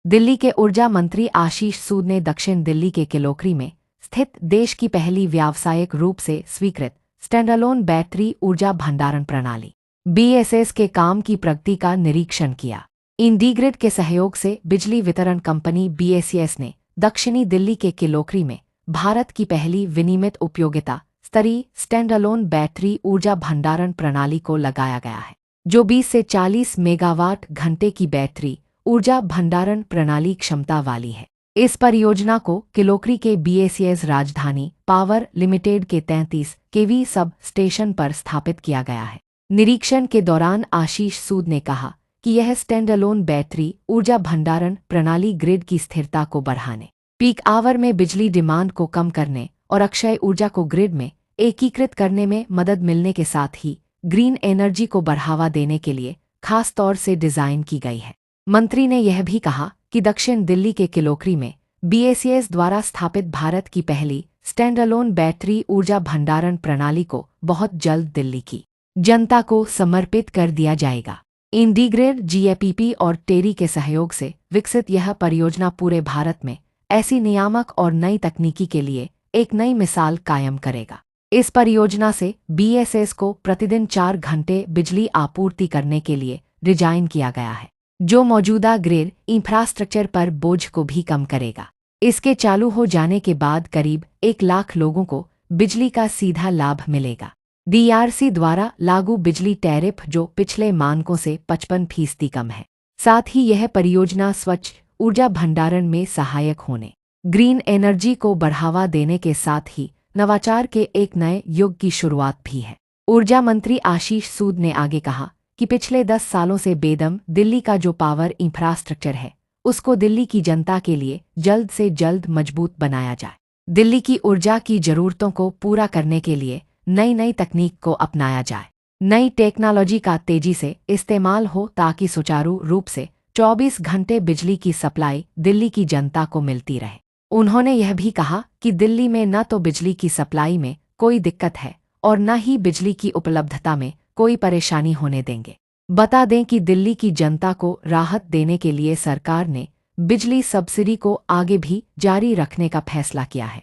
दिल्ली के ऊर्जा मंत्री आशीष सूद ने दक्षिण दिल्ली के किलोकरी में स्थित देश की पहली व्यावसायिक रूप से स्वीकृत स्टैंडअलोन बैटरी ऊर्जा भंडारण प्रणाली BESS के काम की प्रगति का निरीक्षण किया। इंडीग्रिड के सहयोग से बिजली वितरण कंपनी BESS ने दक्षिणी दिल्ली के किलोकरी में भारत की पहली विनियमित उपयोगिता स्तरीय स्टैंडअलोन बैटरी ऊर्जा भंडारण प्रणाली को लगाया गया है, जो 20 से 40 मेगावाट घंटे की बैटरी ऊर्जा भंडारण प्रणाली क्षमता वाली है। इस परियोजना को किलोकरी के BESS राजधानी पावर लिमिटेड के 33 kV सब स्टेशन पर स्थापित किया गया है। निरीक्षण के दौरान आशीष सूद ने कहा कि यह स्टैंडअलोन बैटरी ऊर्जा भंडारण प्रणाली ग्रिड की स्थिरता को बढ़ाने, पीक आवर में बिजली डिमांड को कम करने और अक्षय ऊर्जा को ग्रिड में एकीकृत करने में मदद मिलने के साथ ही ग्रीन एनर्जी को बढ़ावा देने के लिए खास तौर से डिज़ाइन की गई है। मंत्री ने यह भी कहा कि दक्षिण दिल्ली के किलोकरी में BESS द्वारा स्थापित भारत की पहली स्टैंडअलोन बैटरी ऊर्जा भंडारण प्रणाली को बहुत जल्द दिल्ली की जनता को समर्पित कर दिया जाएगा। इंडीग्रिड, GAPP और टेरी के सहयोग से विकसित यह परियोजना पूरे भारत में ऐसी नियामक और नई तकनीकी के लिए एक नई मिसाल कायम करेगा। इस परियोजना से BESS को प्रतिदिन 4 घंटे बिजली आपूर्ति करने के लिए डिजाइन किया गया है, जो मौजूदा ग्रिड इंफ्रास्ट्रक्चर पर बोझ को भी कम करेगा। इसके चालू हो जाने के बाद करीब 1 लाख लोगों को बिजली का सीधा लाभ मिलेगा। DRC द्वारा लागू बिजली टैरिफ जो पिछले मानकों से 55% कम है। साथ ही यह परियोजना स्वच्छ ऊर्जा भंडारण में सहायक होने, ग्रीन एनर्जी को बढ़ावा देने के साथ ही नवाचार के एक नए युग की शुरुआत भी है। ऊर्जा मंत्री आशीष सूद ने आगे कहा कि पिछले 10 सालों से बेदम दिल्ली का जो पावर इंफ्रास्ट्रक्चर है, उसको दिल्ली की जनता के लिए जल्द से जल्द मजबूत बनाया जाए। दिल्ली की ऊर्जा की ज़रूरतों को पूरा करने के लिए नई नई तकनीक को अपनाया जाए, नई टेक्नोलॉजी का तेजी से इस्तेमाल हो ताकि सुचारू रूप से 24 घंटे बिजली की सप्लाई दिल्ली की जनता को मिलती रहे। उन्होंने यह भी कहा कि दिल्ली में न तो बिजली की सप्लाई में कोई दिक्कत है और न ही बिजली की उपलब्धता में कोई परेशानी होने देंगे। बता दें कि दिल्ली की जनता को राहत देने के लिए सरकार ने बिजली सब्सिडी को आगे भी जारी रखने का फैसला किया है।